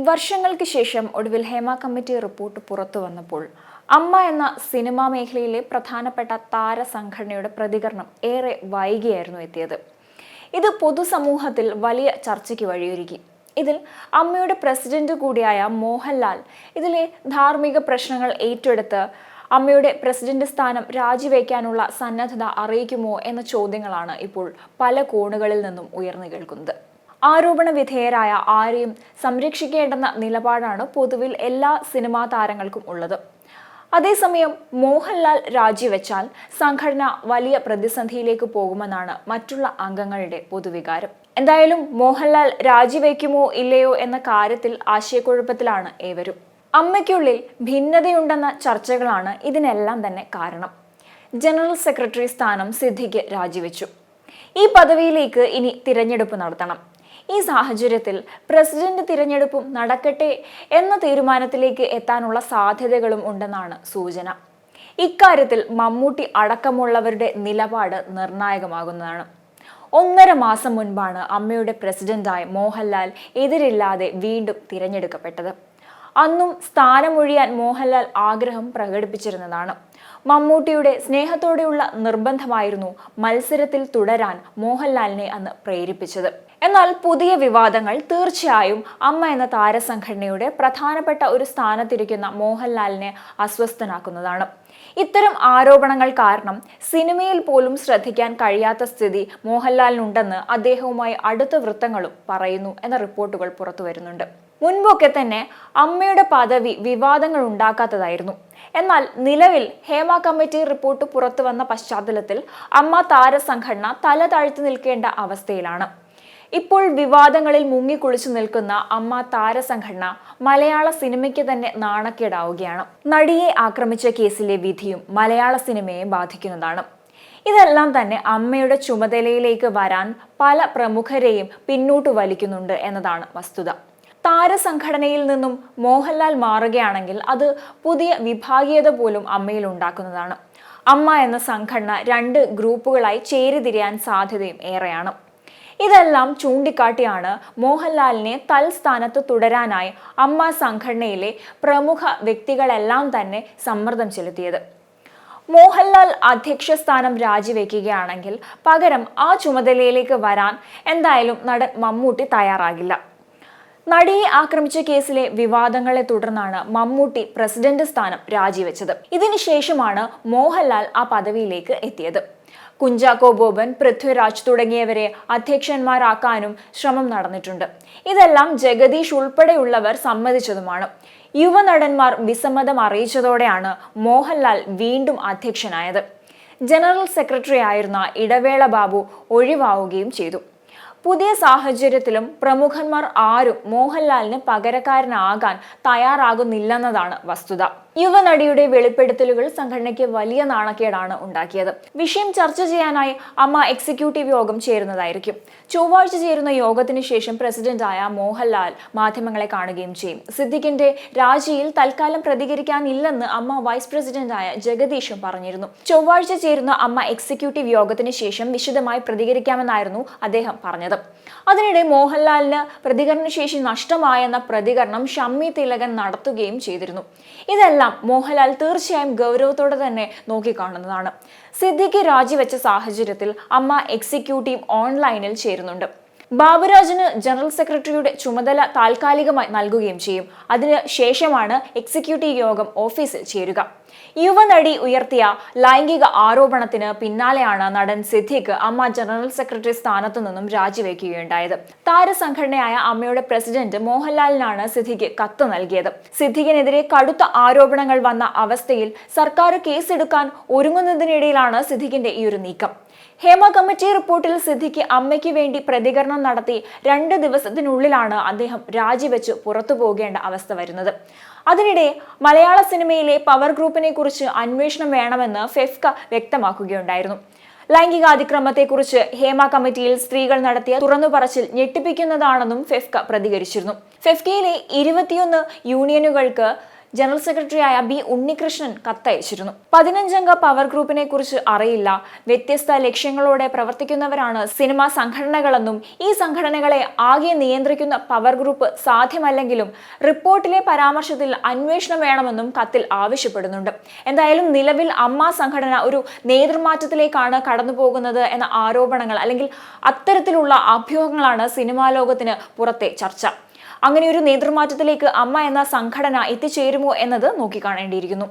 വർഷങ്ങൾക്ക് ശേഷം ഒടുവിൽ ഹേമ കമ്മിറ്റി റിപ്പോർട്ട് പുറത്തു വന്നപ്പോൾ അമ്മ എന്ന സിനിമാ മേഖലയിലെ പ്രധാനപ്പെട്ട താരസംഘടനയുടെ പ്രതികരണം ഏറെ വൈകിയായിരുന്നു എത്തിയത്. ഇത് പൊതുസമൂഹത്തിൽ വലിയ ചർച്ചയ്ക്ക് വഴിയൊരുക്കി. ഇതിൽ അമ്മയുടെ പ്രസിഡന്റ് കൂടിയായ മോഹൻലാൽ ഇതിലെ ധാർമ്മിക പ്രശ്നങ്ങൾ ഏറ്റെടുത്ത് അമ്മയുടെ പ്രസിഡന്റ് സ്ഥാനം രാജിവെക്കാനുള്ള സന്നദ്ധത അറിയിക്കുമോ എന്ന ചോദ്യങ്ങളാണ് ഇപ്പോൾ പല കോണുകളിൽ നിന്നും ഉയർന്നു കേൾക്കുന്നത്. ആരോപണ വിധേയരായ ആരെയും സംരക്ഷിക്കേണ്ടെന്ന നിലപാടാണ് പൊതുവിൽ എല്ലാ സിനിമാ താരങ്ങൾക്കും ഉള്ളത്. അതേസമയം മോഹൻലാൽ രാജിവെച്ചാൽ സംഘടന വലിയ പ്രതിസന്ധിയിലേക്ക് പോകുമെന്നാണ് മറ്റുള്ള അംഗങ്ങളുടെ പൊതുവികാരം. എന്തായാലും മോഹൻലാൽ രാജിവെക്കുമോ ഇല്ലയോ എന്ന കാര്യത്തിൽ ആശയക്കുഴപ്പത്തിലാണ് ഏവരും. അമ്മയ്ക്കുള്ളിൽ ഭിന്നതയുണ്ടെന്ന ചർച്ചകളാണ് ഇതിനെല്ലാം തന്നെ കാരണം. ജനറൽ സെക്രട്ടറി സ്ഥാനം സിദ്ദിഖ് രാജിവെച്ചു. ഈ പദവിയിലേക്ക് ഇനി തിരഞ്ഞെടുപ്പ് നടത്തണം. ഈ സാഹചര്യത്തിൽ പ്രസിഡന്റ് തിരഞ്ഞെടുപ്പും നടക്കട്ടെ എന്ന തീരുമാനത്തിലേക്ക് എത്താനുള്ള സാധ്യതകളും ഉണ്ടെന്നാണ് സൂചന. ഇക്കാര്യത്തിൽ മമ്മൂട്ടി അടക്കമുള്ളവരുടെ നിലപാട് നിർണായകമാകുന്നതാണ്. 1.5 മാസം മുൻപാണ് അമ്മയുടെ പ്രസിഡന്റായി മോഹൻലാൽ എതിരില്ലാതെ വീണ്ടും തിരഞ്ഞെടുക്കപ്പെട്ടത്. അന്നും സ്ഥാനമൊഴിയാൻ മോഹൻലാൽ ആഗ്രഹം പ്രകടിപ്പിച്ചിരുന്നതാണ്. മമ്മൂട്ടിയുടെ സ്നേഹത്തോടെയുള്ള നിർബന്ധമായിരുന്നു മത്സരത്തിൽ തുടരാൻ മോഹൻലാലിനെ അന്ന് പ്രേരിപ്പിച്ചത്. എന്നാൽ പുതിയ വിവാദങ്ങൾ തീർച്ചയായും അമ്മ എന്ന താരസംഘടനയുടെ പ്രധാനപ്പെട്ട ഒരു സ്ഥാനത്തിരിക്കുന്ന മോഹൻലാലിനെ അസ്വസ്ഥനാക്കുന്നതാണ്. ഇത്തരം ആരോപണങ്ങൾ കാരണം സിനിമയിൽ പോലും ശ്രദ്ധിക്കാൻ കഴിയാത്ത സ്ഥിതി മോഹൻലാലിനുണ്ടെന്ന് അദ്ദേഹവുമായി അടുത്ത വൃത്തങ്ങളും പറയുന്നു എന്ന റിപ്പോർട്ടുകൾ പുറത്തു വരുന്നുണ്ട്. മുൻപൊക്കെ തന്നെ അമ്മയുടെ പദവി വിവാദങ്ങൾ ഉണ്ടാക്കാത്തതായിരുന്നു. എന്നാൽ നിലവിൽ ഹേമ കമ്മിറ്റി റിപ്പോർട്ട് പുറത്തു വന്ന പശ്ചാത്തലത്തിൽ അമ്മ താരസംഘടന തല താഴ്ത്തി നിൽക്കേണ്ട അവസ്ഥയിലാണ്. ഇപ്പോൾ വിവാദങ്ങളിൽ മുങ്ങിക്കുളിച്ചു നിൽക്കുന്ന അമ്മ താരസംഘടന മലയാള സിനിമയ്ക്ക് തന്നെ നാണക്കേടാവുകയാണ്. നടിയെ ആക്രമിച്ച കേസിലെ വിധിയും മലയാള സിനിമയെ ബാധിക്കുന്നതാണ്. ഇതെല്ലാം തന്നെ അമ്മയുടെ ചുമതലയിലേക്ക് വരാൻ പല പ്രമുഖരെയും പിന്നോട്ട് വലിക്കുന്നുണ്ട് എന്നതാണ് വസ്തുത. താരസംഘടനയിൽ നിന്നും മോഹൻലാൽ മാറുകയാണെങ്കിൽ അത് പുതിയ വിഭാഗീയത പോലും അമ്മയിൽ ഉണ്ടാക്കുന്നതാണ്. അമ്മ എന്ന സംഘടന 2 ഗ്രൂപ്പുകളായി ചേരിതിരിയാൻ സാധ്യതയും ഏറെയാണ്. ഇതെല്ലാം ചൂണ്ടിക്കാട്ടിയാണ് മോഹൻലാലിനെ തൽസ്ഥാനത്ത് തുടരാനായി അമ്മ സംഘടനയിലെ പ്രമുഖ വ്യക്തികളെല്ലാം തന്നെ സമ്മർദ്ദം ചെലുത്തിയത്. മോഹൻലാൽ അധ്യക്ഷ സ്ഥാനം രാജിവെക്കുകയാണെങ്കിൽ പകരം ആ ചുമതലയിലേക്ക് വരാൻ എന്തായാലും നടൻ മമ്മൂട്ടി തയ്യാറാകില്ല. നടിയെ ആക്രമിച്ച കേസിലെ വിവാദങ്ങളെ തുടർന്നാണ് മമ്മൂട്ടി പ്രസിഡന്റ് സ്ഥാനം രാജിവെച്ചത്. ഇതിനുശേഷമാണ് മോഹൻലാൽ ആ പദവിയിലേക്ക് എത്തിയത്. കുഞ്ചാക്കോ ബോബൻ, പൃഥ്വിരാജ് തുടങ്ങിയവരെ അധ്യക്ഷന്മാരാക്കാനും ശ്രമം നടന്നിട്ടുണ്ട്. ഇതെല്ലാം ജഗദീഷ് ഉൾപ്പെടെയുള്ളവർ സമ്മതിച്ചതുമാണ്. യുവനടന്മാർ വിസമ്മതം അറിയിച്ചതോടെയാണ് മോഹൻലാൽ വീണ്ടും അധ്യക്ഷനായത്. ജനറൽ സെക്രട്ടറി ആയിരുന്ന ഇടവേള ബാബു ഒഴിവാവുകയും ചെയ്തു. പുതിയ സാഹചര്യത്തിലും പ്രമുഖന്മാർ ആരും മോഹൻലാലിന് പകരക്കാരനാകാൻ തയ്യാറാകുന്നില്ലെന്നതാണ് വസ്തുത. യുവനടിയുടെ വെളിപ്പെടുത്തലുകൾ സംഘടനയ്ക്ക് വലിയ നാണക്കേടാണ് ഉണ്ടാക്കിയത്. വിഷയം ചർച്ച ചെയ്യാനായി അമ്മ എക്സിക്യൂട്ടീവ് യോഗം ചേരുന്നതായിരിക്കും. ചൊവ്വാഴ്ച ചേരുന്ന യോഗത്തിന് ശേഷം പ്രസിഡന്റായ മോഹൻലാൽ മാധ്യമങ്ങളെ കാണുകയും ചെയ്യും. സിദ്ദിഖിന്റെ രാജിയിൽ തൽക്കാലം പ്രതികരിക്കാനില്ലെന്ന് അമ്മ വൈസ് പ്രസിഡന്റായ ജഗദീഷും പറഞ്ഞിരുന്നു. ചൊവ്വാഴ്ച ചേരുന്ന അമ്മ എക്സിക്യൂട്ടീവ് യോഗത്തിന് ശേഷം വിശദമായി പ്രതികരിക്കാമെന്നായിരുന്നു അദ്ദേഹം പറഞ്ഞത്. അതിനിടെ മോഹൻലാലിന് പ്രതികരണശേഷി നഷ്ടമായെന്ന പ്രതികരണം ഷമ്മി തിലകൻ നടത്തുകയും ചെയ്തിരുന്നു. ഇതെല്ലാം മോഹൻലാൽ തീർച്ചയായും ഗൗരവത്തോടെ തന്നെ നോക്കിക്കാണുന്നതാണ്. സിദ്ദിഖ് രാജിവെച്ച സാഹചര്യത്തിൽ അമ്മ എക്സിക്യൂട്ടീവ് ഓൺലൈനിൽ ചേരുന്നുണ്ട്. ബാബുരാജിന് ജനറൽ സെക്രട്ടറിയുടെ ചുമതല താൽക്കാലികമായി നൽകുകയും ചെയ്യും. അതിന് ശേഷമാണ് എക്സിക്യൂട്ടീവ് യോഗം ഓഫീസിൽ ചേരുക. യുവനടി ഉയർത്തിയ ലൈംഗിക ആരോപണത്തിന് പിന്നാലെയാണ് നടൻ സിദ്ദിഖ് അമ്മ ജനറൽ സെക്രട്ടറി സ്ഥാനത്തു നിന്നും രാജിവെക്കുകയുണ്ടായത്. താരസംഘടനയായ അമ്മയുടെ പ്രസിഡന്റ് മോഹൻലാലിനാണ് സിദ്ദിഖ് കത്ത് നൽകിയത്. സിദ്ദിഖിനെതിരെ കടുത്ത ആരോപണങ്ങൾ വന്ന അവസ്ഥയിൽ സർക്കാർ കേസെടുക്കാൻ ഒരുങ്ങുന്നതിനിടയിലാണ് സിദ്ദിഖിന്റെ ഈ ഒരു നീക്കം. ഹേമ കമ്മിറ്റി റിപ്പോർട്ടിൽ സിദ്ദിഖ് അമ്മയ്ക്ക് വേണ്ടി പ്രതികരണം നടത്തി 2 ദിവസത്തിനുള്ളിലാണ് അദ്ദേഹം രാജിവെച്ച് പുറത്തു പോകേണ്ട അവസ്ഥ വരുന്നത്. അതിനിടെ മലയാള സിനിമയിലെ പവർ ഗ്രൂപ്പിനെ കുറിച്ച് അന്വേഷണം വേണമെന്ന് ഫെഫ്ക വ്യക്തമാക്കുകയുണ്ടായിരുന്നു. ലൈംഗികാതിക്രമത്തെക്കുറിച്ച് ഹേമ കമ്മിറ്റിയിൽ സ്ത്രീകൾ നടത്തിയ തുറന്നുപറച്ചിൽ ഞെട്ടിപ്പിക്കുന്നതാണെന്നും ഫെഫ്ക പ്രതികരിച്ചിരുന്നു. ഫെഫ്കയിലെ 21 യൂണിയനുകൾക്ക് ജനറൽ സെക്രട്ടറിയായ ബി ഉണ്ണികൃഷ്ണൻ കത്തയച്ചിരുന്നു. 15-അംഗ പവർ ഗ്രൂപ്പിനെ കുറിച്ച് അറിയില്ല, വ്യത്യസ്ത ലക്ഷ്യങ്ങളോടെ പ്രവർത്തിക്കുന്നവരാണ് സിനിമാ സംഘടനകളെന്നും ഈ സംഘടനകളെ ആകെ നിയന്ത്രിക്കുന്ന പവർ ഗ്രൂപ്പ് സാധ്യമല്ലെങ്കിലും റിപ്പോർട്ടിലെ പരാമർശത്തിൽ അന്വേഷണം വേണമെന്നും കത്തിൽ ആവശ്യപ്പെടുന്നുണ്ട്. എന്തായാലും നിലവിൽ അമ്മ സംഘടന ഒരു നേതൃമാറ്റത്തിലേക്കാണ് കടന്നുപോകുന്നത് എന്ന ആരോപണങ്ങൾ അല്ലെങ്കിൽ അത്തരത്തിലുള്ള അഭ്യൂഹങ്ങളാണ് സിനിമാ ലോകത്തിന് പുറത്തെ ചർച്ച. അങ്ങനെ ഒരു നേതൃമാറ്റത്തിലേക്ക് അമ്മ എന്ന സംഘടന എത്തിച്ചേരുമോ എന്നത് നോക്കിക്കാണേണ്ടിയിരിക്കുന്നു.